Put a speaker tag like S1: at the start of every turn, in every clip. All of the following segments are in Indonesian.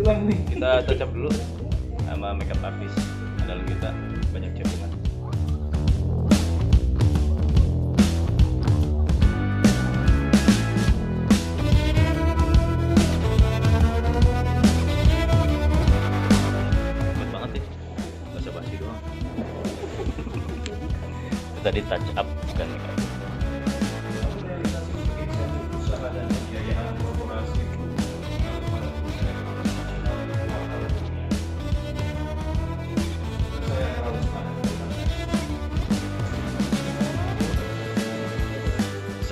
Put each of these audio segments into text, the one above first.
S1: Pulang nih.
S2: Kita touch up dulu sama makeup artist andalan kita, banyak cepungan. Cepet banget nih, basa basi doang. Tadi touch up dan makeup.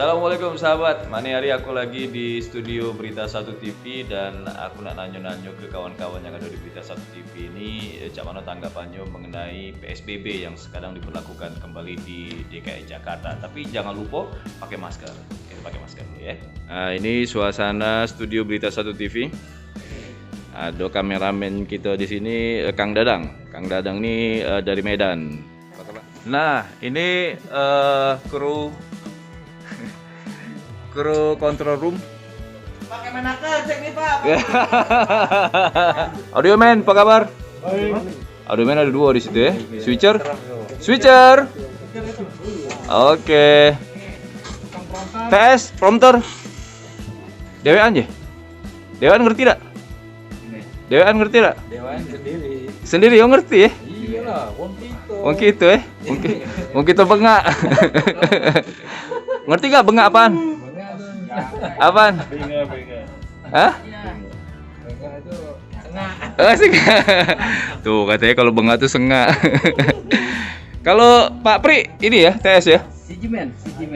S2: Assalamualaikum sahabat, mani hari aku lagi di studio Berita 1 TV dan aku nak nanyo-nanyo ke kawan-kawan yang ada di Berita 1 TV ini cak mana tanggapannya mengenai PSBB yang sekarang diberlakukan kembali di DKI Jakarta. Tapi jangan lupa pakai masker, kita pakai masker dulu ya. Nah, ini suasana studio Berita 1 TV. Ada kameramen kita di sini, Kang Dadang. Kang Dadang ini dari Medan. Nah, ini kru control room.
S1: Pakai menaker cek nih Pak.
S2: Audio man, apa kabar?
S1: Baik.
S2: Audio man ada 2 di situ ya. Switcher. Oke. TS prompter. Dewean ya? Dewean ngerti tak? Dewean ngerti tak?
S1: Dewan sendiri.
S2: Sendiri yang ngerti ya?
S1: Iyalah, wong kita.
S2: Wong gitu ya? Wong kita bengak. Ngerti gak bengak apaan? Apaan?
S1: Benga.
S2: Hah?
S1: Benga itu tengah.
S2: Asik. Tuh katanya kalau bengak tuh sengak. Kalau Pak Pri ini ya TS ya?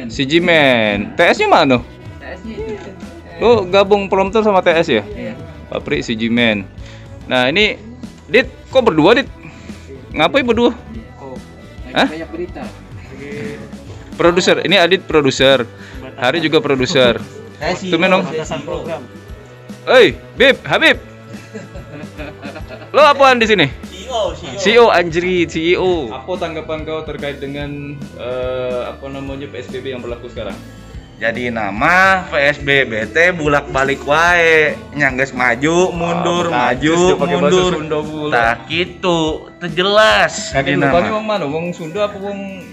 S2: Sijimen. TS-nya mana?
S1: TS-nya itu.
S2: Lu gabung prompter sama TS ya?
S1: Iya.
S2: Pak Pri Sijimen. Nah ini Dit, kok berdua Dit? Ngapain berdua?
S1: Oh.
S2: Hah?
S1: Banyak berita.
S2: Produser, ini Adit produser. Hari juga produser. Tumen dong.
S1: Program.
S2: Oi, Habib. Lo apaan di sini? CEO anjrit, CEO. Apa tanggapan kau terkait dengan PSBB yang berlaku sekarang?
S3: Jadi nama PSBB teh bulak-balik wae, nyangges maju, mundur, maju, mundur. Tah kitu, teu jelas.
S2: Kaki lu wong mana? Wong Sunda apa wong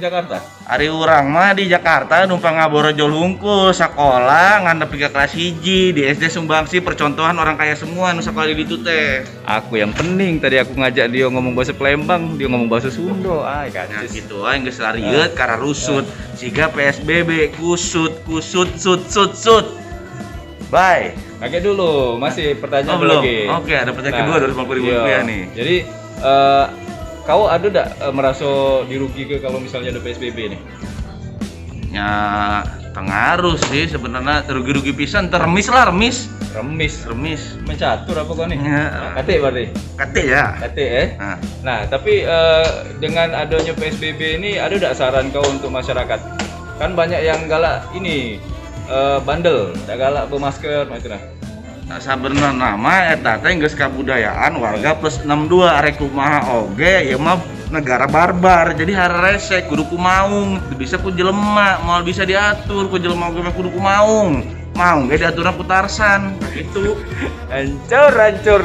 S2: Jakarta?
S3: Ari urang mah di Jakarta numpang ngaborojo hungkul sakola ngandepi ka kelas 1 di SD Sumbangsi percontohan orang kaya semua nu sakola di ditu teh.
S2: Aku yang pening tadi aku ngajak dia ngomong bahasa Palembang, dia ngomong bahasa Sunda. Ay
S3: Nah
S2: kacis.
S3: gitu ae geus larieut kara rusut. Siga PSBB kusut sut. Bye.
S2: Kaget dulu, masih pertanyaan
S3: Oh belum.
S2: lagi.
S3: Oke, ada pertanyaan kedua 250.000
S2: iya.
S3: rupiah nih.
S2: Jadi kau ada enggak merasa dirugikan kalau misalnya ada PSBB nih?
S3: Ya pengaruh sih sebenarnya rugi-rugi pisan termis lah remis
S2: Mencatur apa kau nih?
S3: Ya.
S2: Kate berarti.
S3: kate ya.
S2: Kate
S3: Nah,
S2: Nah, tapi dengan adanya PSBB ini ada enggak saran kau untuk masyarakat? Kan banyak yang galak ini bandel, enggak galak bermasker macam mana?
S3: sabenerna nama eta teh geus kabudayaan warga plus 62 arek kumaha oge ieu mah negara barbar jadi hararese kudu kumaung teu bisa ku jelema moal bisa diatur ku jelema oge mah kudu kumaung maung ge diaturna ku Tarsan gitu.
S2: Hancur.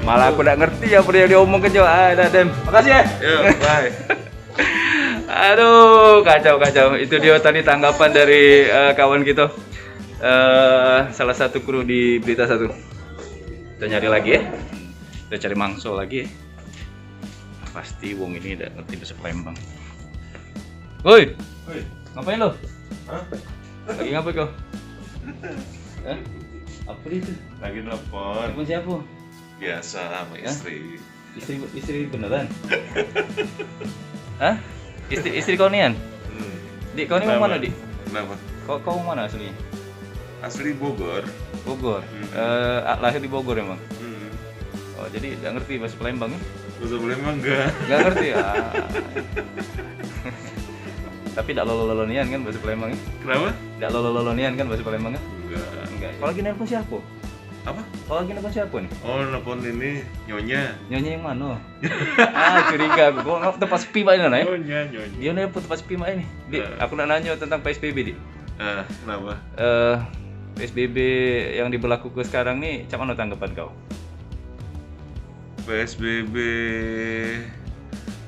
S2: Malah aku enggak ngerti apa yang diomongkeun jo. Dem. Makasih ya.
S3: Yo, bye.
S2: Aduh, kacau. Itu dia tadi tanggapan dari kawan kita. Salah satu kru di Berita 1. Kita nyari lagi ya. Kita cari mangso lagi ya. Pasti wong ini udah ngerti bahasa Palembang. Woi, ngapain lo?
S4: Hah?
S2: Lagi ngapain kau? Hah? Apa itu?
S4: Lagi nelfon.
S2: Telepon siapa?
S4: Biasa sama istri.
S2: Istri beneran? Hah? Istri kau nian? Dik, kau ini mau mana, Dik?
S4: Kenapa?
S2: Kau mana aslinya?
S4: Asli Bogor.
S2: Bogor. Lahir di Bogor emang. Oh, jadi nggak ngerti bahasa Palembang ya?
S4: Bahasa Palembang enggak.
S2: Nggak ngerti ya. Tapi tidak lololonian kan bahasa Palembang ya?
S4: Kenapa?
S2: Tidak lololonian kan bahasa Palembang ya?
S4: Enggak.
S2: Enggak. Kalau lagi nelpon siapa?
S4: Apa?
S2: Kalau lagi nelpon siapa nih?
S4: Oh, nelfon ini nyonya.
S2: Nyonya yang mana? Curiga aku. Kok nggak tempat sepi pak ini, Nay?
S4: Nyonya.
S2: Dia nelpon tempat sepi mak ini. Dik, aku nak nanya tentang PSBB, Dik.
S4: Kenapa?
S2: PSBB yang diberlakukan sekarang nih, macam mana tanggapan kau?
S4: PSBB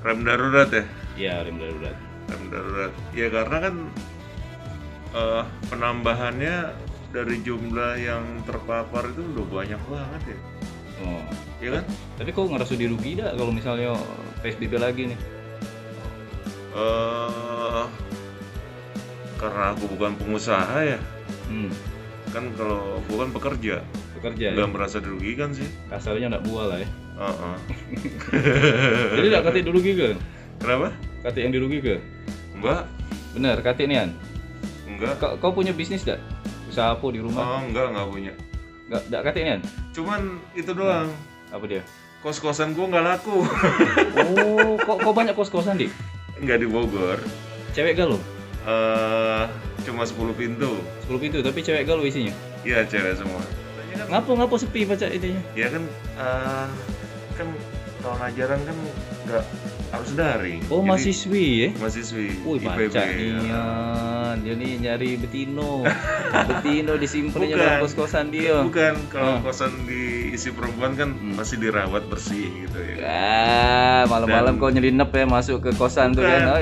S4: rem darurat ya?
S2: Iya, rem darurat.
S4: Rem darurat. Ya karena kan penambahannya dari jumlah yang terpapar itu udah banyak banget ya.
S2: Oh.
S4: Iya kan?
S2: Tapi kok ngerasa dirugi dah kalau misalnya PSBB lagi nih?
S4: Karena aku bukan pengusaha ya.
S2: Hmm.
S4: Kan kalau bukan pekerja,
S2: Pekerja
S4: nggak
S2: ya?
S4: merasa dirugikan sih.
S2: Kasarnya nggak buah lah ya.
S4: Heeh.
S2: Jadi nggak kate dirugi ke?
S4: Kenapa?
S2: Kate yang dirugi ke?
S4: Enggak,
S2: Bener, kate nian.
S4: enggak.
S2: Kau punya bisnis gak? Usaha apa di rumah?
S4: Oh, enggak punya.
S2: Nggak kate nian?
S4: Cuman itu doang.
S2: Apa dia?
S4: Kos-kosan gua nggak laku.
S2: Oh, kok banyak kos-kosan, Dik?
S4: Nggak di Bogor.
S2: Cewek galau?
S4: Cuma 10 pintu.
S2: 10 pintu, tapi cewek galau isinya?
S4: Iya, cewek semua.
S2: Ngapa sepi baca itunya?
S4: Ya kan, kan tahun ajaran kan nggak harus daring.
S2: Oh,
S4: Jadi,
S2: mahasiswi ya?
S4: mahasiswi
S2: Wih,
S4: IPB.
S2: baca nian. Dia nih nyari betino. Betino disimpannya
S4: Bukan.
S2: dalam kos-kosan dia.
S4: Bukan, kalau
S2: Ah.
S4: kosan diisi perempuan kan masih dirawat bersih gitu ya.
S2: Malam-malam
S4: Dan-
S2: kau nyelinap ya masuk ke kosan tuh kan. Oh,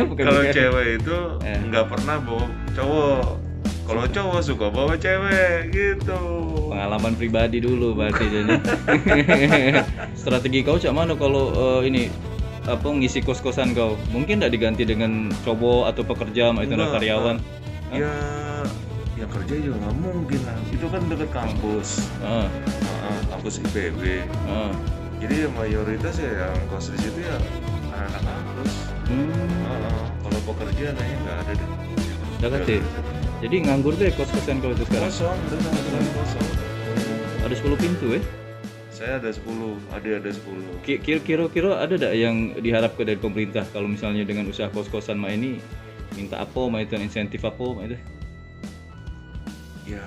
S2: bukan,
S4: kalau
S2: bukan.
S4: cewek itu
S2: Eh.
S4: nggak pernah bawa cowok. Kalau cowok suka bawa cewek gitu.
S2: Pengalaman pribadi dulu berarti jadi. Strategi kau cak mana kalau ini apa ngisi kos-kosan kau? Mungkin tidak diganti dengan cowok atau pekerja itu
S4: Enggak,
S2: karyawan?
S4: Ya, ya kerja juga nggak mungkin lah. Itu kan dekat kampus,
S2: Ah,
S4: kampus IPB.
S2: ah.
S4: Jadi ya mayoritas ya yang kos di situ ya anak-anak kampus. Kalau pekerja kayaknya nggak ada deh.
S2: Udah kate. Jadi nganggur deh kos-kosan kau itu sekarang.
S4: Kosong, benar kosong.
S2: Ada 10 pintu ya?
S4: Saya ada 10, ada 10.
S2: Kira-kira ada tak yang diharapkan dari pemerintah kalau misalnya dengan usaha kos-kosan mak ini minta apa, mak itu insentif apa, mak itu?
S4: Ya,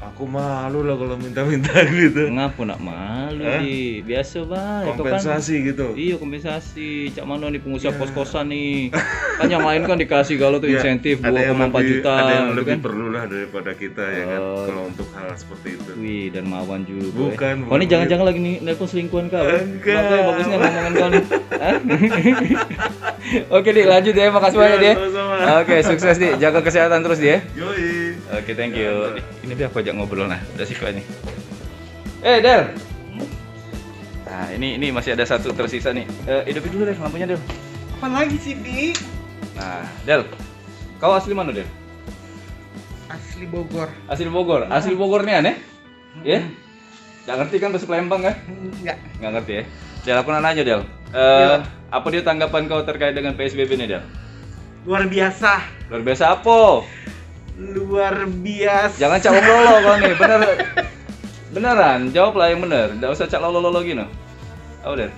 S4: aku malu lah kalau minta-minta gitu.
S2: Ngapa nak malu
S4: Hah?
S2: di? Biasa baik. Kau
S4: Kompensasi gitu.
S2: Iya kompensasi. Cak mana nih pengusaha
S4: Iya.
S2: kos-kosan nih? Kan yang lain kan dikasih kalau tuh
S4: Ya,
S2: insentif
S4: ada yang
S2: 2,4
S4: lebih-
S2: juta.
S4: Ada yang
S2: gitu
S4: lebih
S2: kan?
S4: perlu lah daripada kita ya kan.
S2: Oh.
S4: Kalau untuk hal seperti itu.
S2: Wih, dan mawan juga.
S4: Bukan,
S2: Kau ini
S4: bukan.
S2: jangan-jangan lagi nih nelpon selingkuhan kau.
S4: Enggak.
S2: Makanya bagusnya ngomongan kau nih. Hah? Oke, Dik, lanjut ya. Makasih banyak, Dik.
S4: sama-sama.
S2: Oke, sukses, Dik. Jaga kesehatan terus, Dik ya.
S4: Yoi.
S2: Oke, thank you. Ini biar aku ajak ngobrol nah. Udah sih ini. Del. Nah, ini masih ada satu tersisa nih. Hidupin dulu deh lampunya, Del.
S5: Apa lagi sih, Di?
S2: Nah, Del. Kau asli mana, Del?
S5: Asli Bogor.
S2: Asli Bogor. Asli Bogor nih aneh? Ya? Nggak ngerti kan bahasa Palembang kan?
S5: Enggak.
S2: Nggak ngerti ya? Del, aku nanya, Del.
S5: Iya.
S2: Apa dia tanggapan kau terkait dengan PSBB nih, Del?
S5: Luar biasa.
S2: Luar biasa apa?
S5: Luar biasa.
S2: Jangan cak lolo kau nih, bener. Beneran, jawablah yang bener. Nggak usah cak lolo gini. Oh, Del.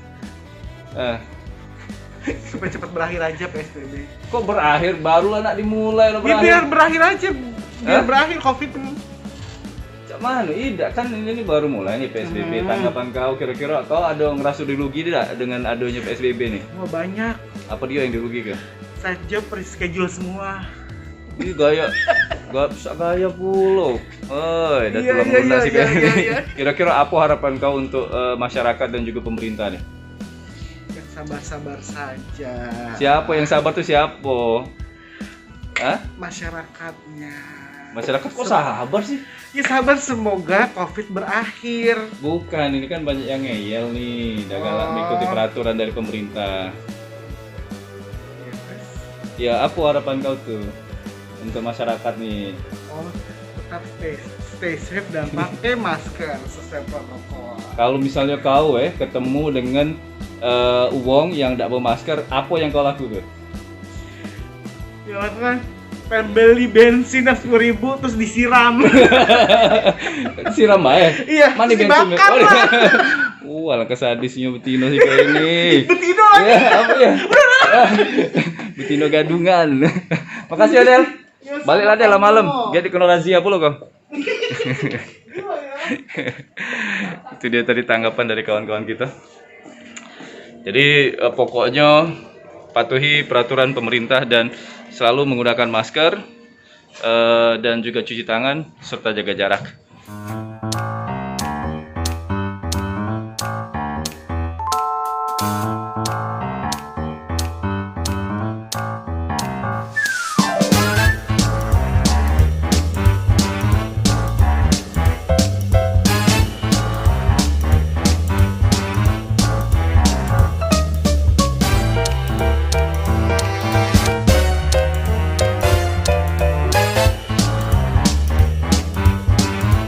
S5: Supaya cepat berakhir aja PSBB.
S2: Kok berakhir? Barulah nak dimulai lo
S5: Ya,
S2: berakhir.
S5: biar berakhir aja. Biar
S2: Hah?
S5: berakhir Covid ini.
S2: Cak mana? Tidak kan ini baru mulai nih PSBB. Tanggapan kau kira-kira kau ada ngerasa dirugi tidak dengan adanya PSBB nih?
S5: Wah, banyak.
S2: Apa dia yang dirugi kan?
S5: Side job reschedule semua.
S2: Ini gaya, gak bisa gaya pula. Oh, udah
S5: Iya,
S2: tulang
S5: iya,
S2: lunas sih
S5: iya,
S2: kan.
S5: iya, iya.
S2: Kira-kira apa harapan kau untuk masyarakat dan juga pemerintah nih?
S5: Yang sabar-sabar saja.
S2: Siapa yang sabar tuh siapa? Hah?
S5: Masyarakatnya.
S2: Masyarakat kok sabar sih?
S5: Ya sabar, semoga Covid berakhir.
S2: Bukan, ini kan banyak yang ngeyel nih, dalam mengikuti peraturan dari pemerintah.
S5: Ya, terus.
S2: Ya, apa harapan kau tuh untuk masyarakat nih?
S5: Oh, tetap stay safe dan pakai masker sesuai protokol.
S2: Kalau misalnya kau ketemu dengan uang yang tidak bawa masker, apa yang kau lakukan?
S5: Ya kan, pengen beli bensin 10.000 terus disiram.
S2: Siram aja.
S5: Iya,
S2: Mana
S5: terus
S2: bensin?
S5: dibakar
S2: Oh,
S5: lah.
S2: alangkah sadisnya Betino sih kayak ini.
S5: Betino lagi.
S2: Ya, apa ya? Betino gadungan. Makasih ya, Del.
S5: Ya,
S2: Baliklah Del
S5: sama-sama.
S2: malam. Jadi kena razia pula kau. Itu dia tadi tanggapan dari kawan-kawan kita. Jadi pokoknya patuhi peraturan pemerintah dan selalu menggunakan masker dan juga cuci tangan serta jaga jarak.